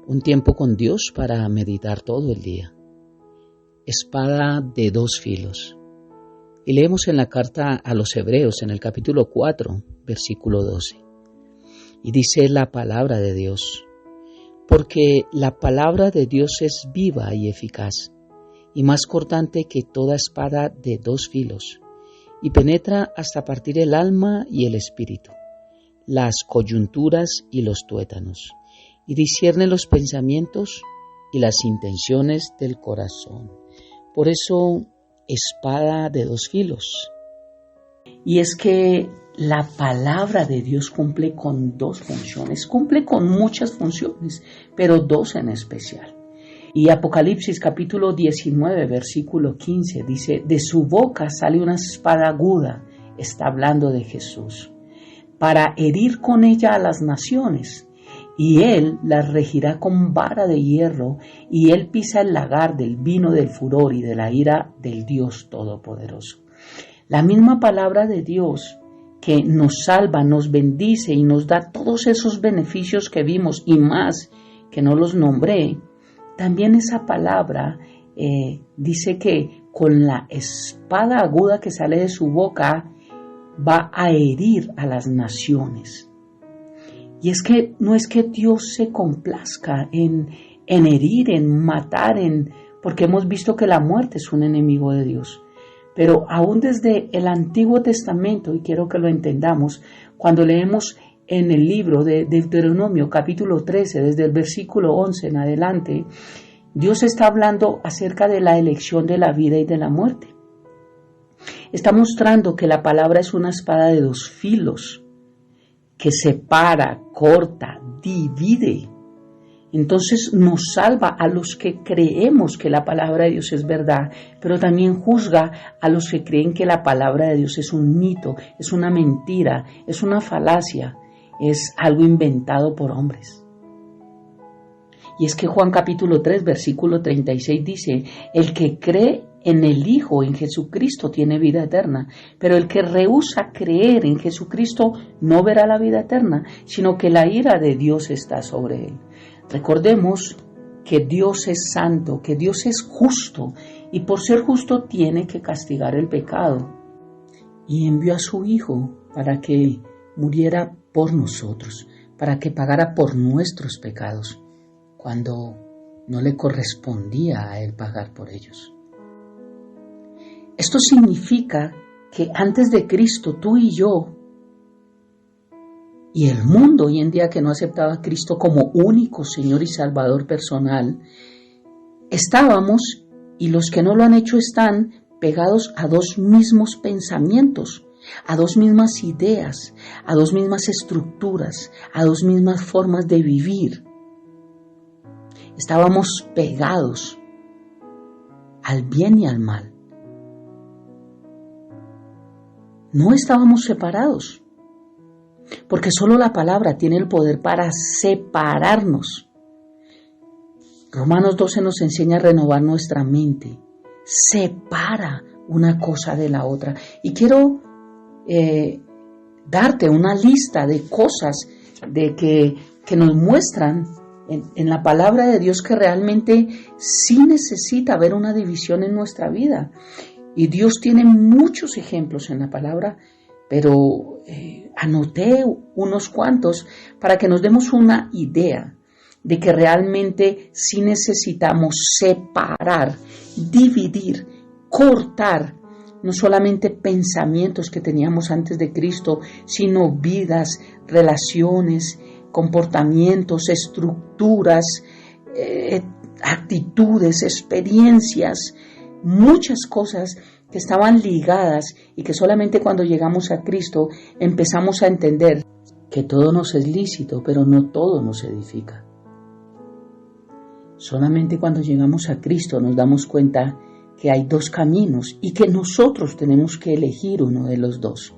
un tiempo con Dios para meditar todo el día. Espada de dos filos. Y leemos en la carta a los Hebreos en el capítulo 4, versículo 12. Y dice la palabra de Dios: porque la palabra de Dios es viva y eficaz, y más cortante que toda espada de dos filos, y penetra hasta partir el alma y el espíritu, las coyunturas y los tuétanos, y discierne los pensamientos y las intenciones del corazón. Por eso, espada de dos filos. Y es que la palabra de Dios cumple con dos funciones, cumple con muchas funciones, pero dos en especial. Y Apocalipsis capítulo 19, versículo 15 dice: de su boca sale una espada aguda, está hablando de Jesús, para herir con ella a las naciones, y él las regirá con vara de hierro, y él pisa el lagar del vino del furor y de la ira del Dios Todopoderoso. La misma palabra de Dios que nos salva, nos bendice y nos da todos esos beneficios que vimos y más que no los nombré, también esa palabra dice que con la espada aguda que sale de su boca va a herir a las naciones. Y es que no es que Dios se complazca en herir, en matar, porque hemos visto que la muerte es un enemigo de Dios. Pero aún desde el Antiguo Testamento, y quiero que lo entendamos, cuando leemos en el libro de Deuteronomio capítulo 13, desde el versículo 11 en adelante, Dios está hablando acerca de la elección de la vida y de la muerte. Está mostrando que la palabra es una espada de dos filos, que separa, corta, divide. Entonces nos salva a los que creemos que la palabra de Dios es verdad, pero también juzga a los que creen que la palabra de Dios es un mito, es una mentira, es una falacia, es algo inventado por hombres. Y es que Juan capítulo 3, versículo 36 dice: el que cree en el Hijo, en Jesucristo, tiene vida eterna, pero el que rehúsa creer en Jesucristo no verá la vida eterna, sino que la ira de Dios está sobre él. Recordemos que Dios es santo, que Dios es justo, y por ser justo tiene que castigar el pecado. Y envió a su Hijo para que muriera por nosotros, para que pagara por nuestros pecados, cuando no le correspondía a él pagar por ellos. Esto significa que antes de Cristo, tú y yo, y el mundo hoy en día que no aceptaba a Cristo como único Señor y Salvador personal, estábamos, y los que no lo han hecho están, pegados a dos mismos pensamientos, a dos mismas ideas, a dos mismas estructuras, a dos mismas formas de vivir. Estábamos pegados al bien y al mal. No estábamos separados, porque solo la palabra tiene el poder para separarnos. Romanos 12 nos enseña a renovar nuestra mente. Separa una cosa de la otra. Y quiero darte una lista de cosas que nos muestran en la palabra de Dios que realmente sí necesita haber una división en nuestra vida. Y Dios tiene muchos ejemplos en la palabra, pero anoté unos cuantos para que nos demos una idea de que realmente sí necesitamos separar, dividir, cortar, no solamente pensamientos que teníamos antes de Cristo, sino vidas, relaciones, comportamientos, estructuras, actitudes, experiencias, muchas cosas que estaban ligadas y que solamente cuando llegamos a Cristo empezamos a entender que todo nos es lícito, pero no todo nos edifica. Solamente cuando llegamos a Cristo nos damos cuenta que hay dos caminos y que nosotros tenemos que elegir uno de los dos,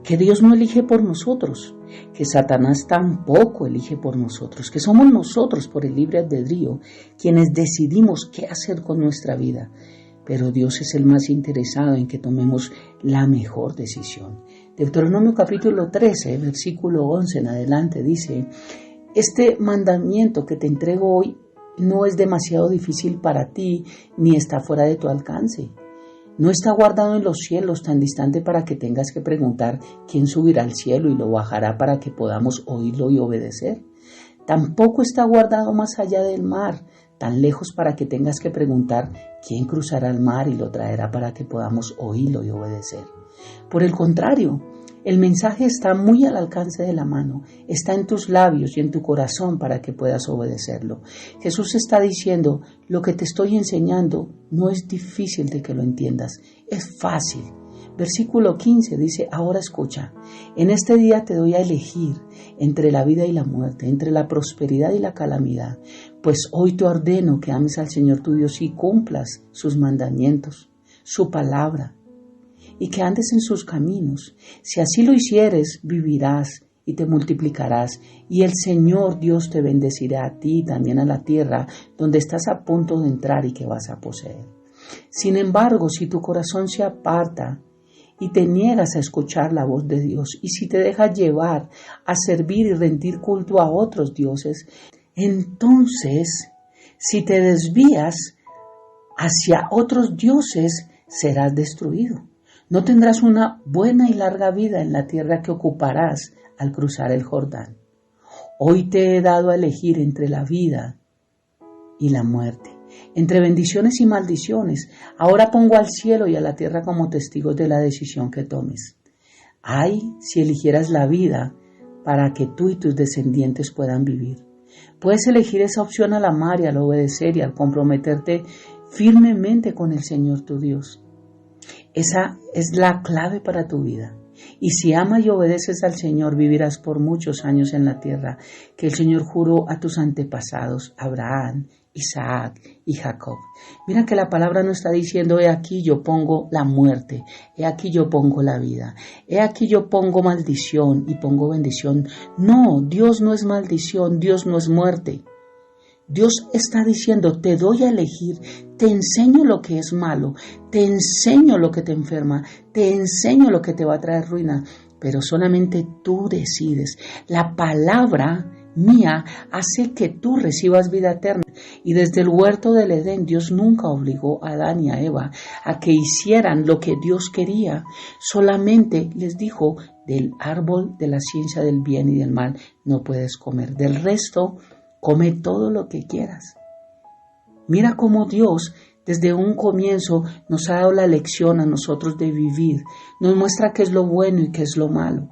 que Dios no elige por nosotros, que Satanás tampoco elige por nosotros, que somos nosotros por el libre albedrío quienes decidimos qué hacer con nuestra vida. Pero Dios es el más interesado en que tomemos la mejor decisión. Deuteronomio capítulo 13, versículo 11 en adelante dice: Este mandamiento que te entrego hoy no es demasiado difícil para ti ni está fuera de tu alcance. No está guardado en los cielos tan distante para que tengas que preguntar quién subirá al cielo y lo bajará para que podamos oírlo y obedecer. Tampoco está guardado más allá del mar, tan lejos para que tengas que preguntar quién cruzará el mar y lo traerá para que podamos oírlo y obedecer. Por el contrario, el mensaje está muy al alcance de la mano, está en tus labios y en tu corazón para que puedas obedecerlo. Jesús está diciendo, lo que te estoy enseñando no es difícil de que lo entiendas, es fácil. Versículo 15 dice, ahora escucha, en este día te doy a elegir entre la vida y la muerte, entre la prosperidad y la calamidad, pues hoy te ordeno que ames al Señor tu Dios y cumplas sus mandamientos, su palabra, y que andes en sus caminos. Si así lo hicieres, vivirás y te multiplicarás, y el Señor Dios te bendecirá a ti y también a la tierra donde estás a punto de entrar y que vas a poseer. Sin embargo, si tu corazón se aparta y te niegas a escuchar la voz de Dios, y si te dejas llevar a servir y rendir culto a otros dioses, entonces, si te desvías hacia otros dioses, serás destruido. No tendrás una buena y larga vida en la tierra que ocuparás al cruzar el Jordán. Hoy te he dado a elegir entre la vida y la muerte, entre bendiciones y maldiciones. Ahora pongo al cielo y a la tierra como testigos de la decisión que tomes. Ay, si eligieras la vida para que tú y tus descendientes puedan vivir. Puedes elegir esa opción al amar y al obedecer y al comprometerte firmemente con el Señor tu Dios. Esa es la clave para tu vida. Y si amas y obedeces al Señor, vivirás por muchos años en la tierra que el Señor juró a tus antepasados, Abraham, Isaac y Jacob. Mira que la palabra no está diciendo, he aquí yo pongo la muerte, he aquí yo pongo la vida, he aquí yo pongo maldición y pongo bendición. No, Dios no es maldición, Dios no es muerte. Dios está diciendo, te doy a elegir, te enseño lo que es malo, te enseño lo que te enferma, te enseño lo que te va a traer ruina, pero solamente tú decides. La palabra mía hace que tú recibas vida eterna. Y desde el huerto del Edén, Dios nunca obligó a Adán y a Eva a que hicieran lo que Dios quería. Solamente les dijo, del árbol de la ciencia del bien y del mal no puedes comer. Del resto, come todo lo que quieras. Mira cómo Dios desde un comienzo nos ha dado la lección a nosotros de vivir. Nos muestra qué es lo bueno y qué es lo malo.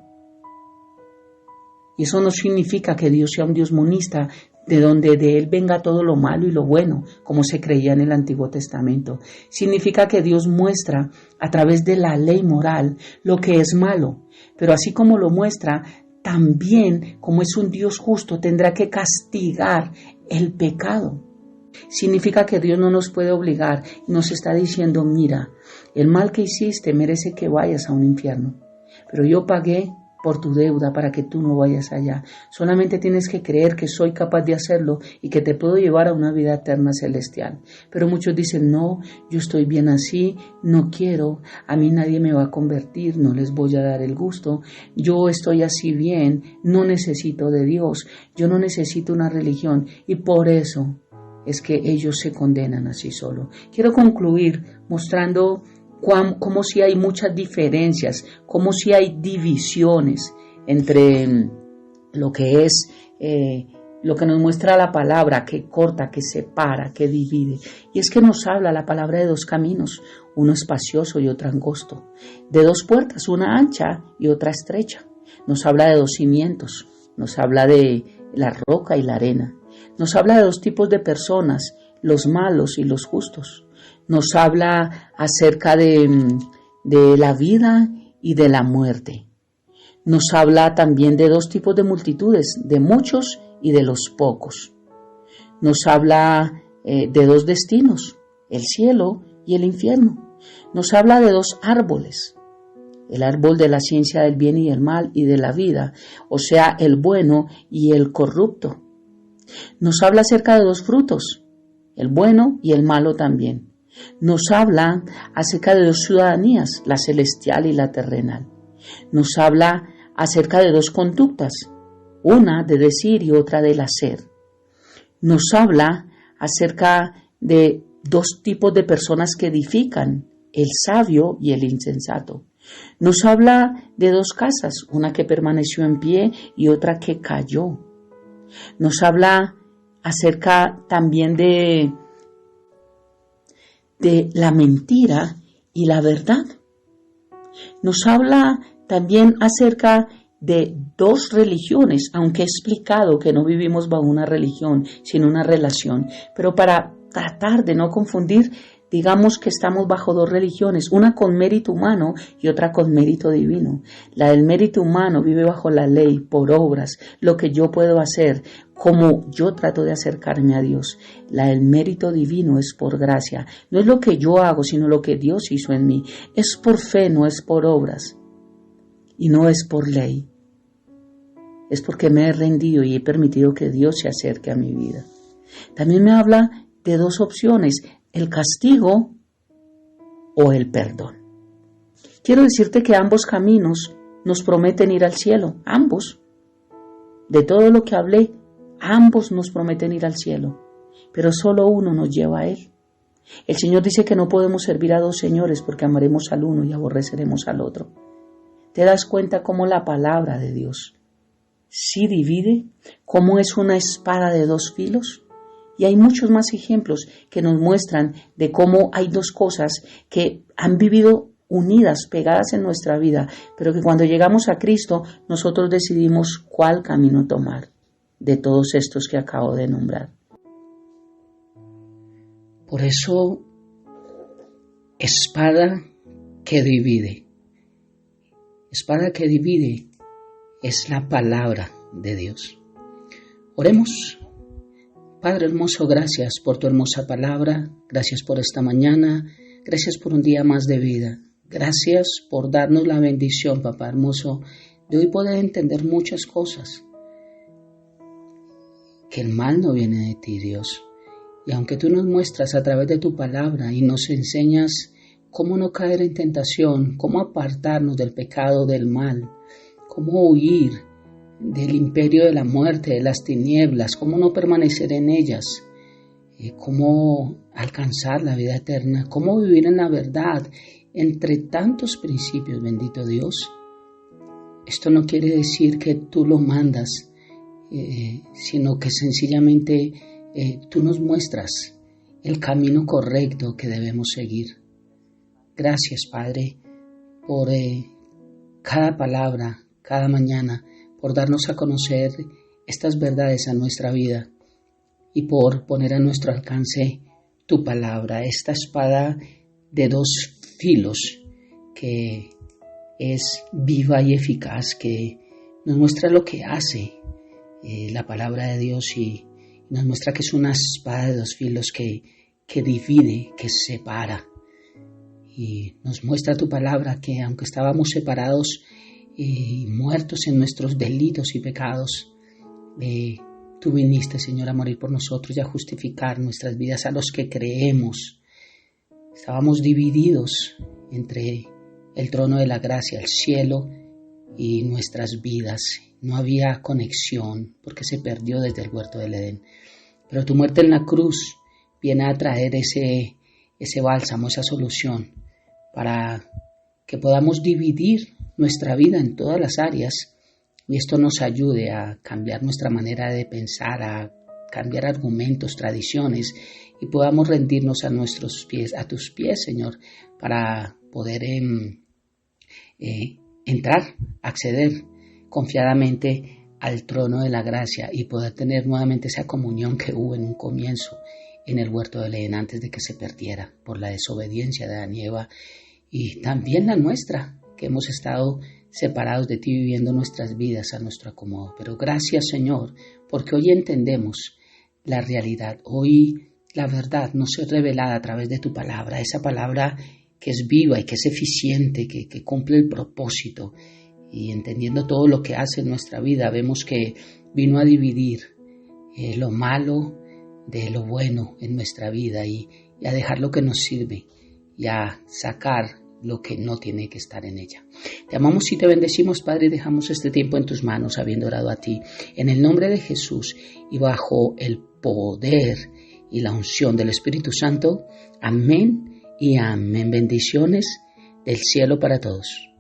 Y eso no significa que Dios sea un Dios monista, de donde de Él venga todo lo malo y lo bueno, como se creía en el Antiguo Testamento. Significa que Dios muestra a través de la ley moral lo que es malo, pero así como lo muestra, también, como es un Dios justo, tendrá que castigar el pecado. Significa que Dios no nos puede obligar, nos está diciendo, mira, el mal que hiciste merece que vayas a un infierno, pero yo pagué por tu deuda para que tú no vayas allá. Solamente tienes que creer que soy capaz de hacerlo y que te puedo llevar a una vida eterna celestial. Pero muchos dicen, no, yo estoy bien así, no quiero, a mí nadie me va a convertir, no les voy a dar el gusto, yo estoy así bien, no necesito de Dios, yo no necesito una religión y por eso es que ellos se condenan así solo. Quiero concluir mostrando como si hay muchas diferencias, como si hay divisiones entre lo que es, lo que nos muestra la palabra, que corta, que separa, que divide. Y es que nos habla la palabra de dos caminos, uno espacioso y otro angosto, de dos puertas, una ancha y otra estrecha. Nos habla de dos cimientos, nos habla de la roca y la arena, nos habla de dos tipos de personas, los malos y los justos. Nos habla acerca de la vida y de la muerte. Nos habla también de dos tipos de multitudes, de muchos y de los pocos. Nos habla de dos destinos, el cielo y el infierno. Nos habla de dos árboles, el árbol de la ciencia del bien y del mal y de la vida, o sea, el bueno y el corrupto. Nos habla acerca de dos frutos, el bueno y el malo también. Nos habla acerca de dos ciudadanías, la celestial y la terrenal. Nos habla acerca de dos conductas, una de decir y otra del hacer. Nos habla acerca de dos tipos de personas que edifican, el sabio y el insensato. Nos habla de dos casas, una que permaneció en pie y otra que cayó. Nos habla acerca también de la mentira y la verdad. Nos habla también acerca de dos religiones, aunque he explicado que no vivimos bajo una religión, sino una relación. Pero para tratar de no confundir, digamos que estamos bajo dos religiones, una con mérito humano y otra con mérito divino. La del mérito humano vive bajo la ley, por obras, lo que yo puedo hacer, como yo trato de acercarme a Dios. La del mérito divino es por gracia. No es lo que yo hago, sino lo que Dios hizo en mí. Es por fe, no es por obras. Y no es por ley. Es porque me he rendido y he permitido que Dios se acerque a mi vida. También me habla de dos opciones, el castigo o el perdón. Quiero decirte que ambos caminos nos prometen ir al cielo, ambos. De todo lo que hablé, ambos nos prometen ir al cielo, pero solo uno nos lleva a Él. El Señor dice que no podemos servir a dos señores porque amaremos al uno y aborreceremos al otro. ¿Te das cuenta cómo la palabra de Dios sí divide? ¿Cómo es una espada de dos filos? Y hay muchos más ejemplos que nos muestran de cómo hay dos cosas que han vivido unidas, pegadas en nuestra vida, pero que cuando llegamos a Cristo nosotros decidimos cuál camino tomar de todos estos que acabo de nombrar. Por eso, espada que divide. Espada que divide es la palabra de Dios. Oremos. Padre hermoso, gracias por tu hermosa palabra, gracias por esta mañana, gracias por un día más de vida. Gracias por darnos la bendición, papá hermoso, de hoy poder entender muchas cosas. Que el mal no viene de ti, Dios. Y aunque tú nos muestras a través de tu palabra y nos enseñas cómo no caer en tentación, cómo apartarnos del pecado, del mal, cómo huir del imperio de la muerte, de las tinieblas, cómo no permanecer en ellas, cómo alcanzar la vida eterna, cómo vivir en la verdad entre tantos principios, bendito Dios. Esto no quiere decir que tú lo mandas, sino que sencillamente tú nos muestras el camino correcto que debemos seguir. Gracias, Padre, por cada palabra, cada mañana, por darnos a conocer estas verdades a nuestra vida y por poner a nuestro alcance tu palabra, esta espada de dos filos que es viva y eficaz, que nos muestra lo que hace la palabra de Dios y nos muestra que es una espada de dos filos que divide, que separa. Y nos muestra tu palabra que aunque estábamos separados y muertos en nuestros delitos y pecados, tú viniste, Señor, a morir por nosotros y a justificar nuestras vidas a los que creemos. Estábamos divididos entre el trono de la gracia, el cielo y nuestras vidas. No había conexión porque se perdió desde el huerto del Edén. Pero tu muerte en la cruz viene a traer ese bálsamo, esa solución para que podamos dividir nuestra vida en todas las áreas y esto nos ayude a cambiar nuestra manera de pensar, a cambiar argumentos, tradiciones y podamos rendirnos a nuestros pies, a tus pies, Señor, para poder entrar, acceder confiadamente al trono de la gracia y poder tener nuevamente esa comunión que hubo en un comienzo en el huerto del Edén antes de que se perdiera por la desobediencia de Adán y Eva y también la nuestra, que hemos estado separados de ti viviendo nuestras vidas a nuestro acomodo. Pero gracias, Señor, porque hoy entendemos la realidad. Hoy la verdad nos es revelada a través de tu palabra, esa palabra que es viva y que es eficiente, que cumple el propósito. Y entendiendo todo lo que hace en nuestra vida, vemos que vino a dividir lo malo de lo bueno en nuestra vida y a dejar lo que nos sirve y a sacar lo que no tiene que estar en ella. Te amamos y te bendecimos, Padre, y dejamos este tiempo en tus manos, habiendo orado a ti, en el nombre de Jesús y bajo el poder y la unción del Espíritu Santo. Amén y amén. Bendiciones del cielo para todos.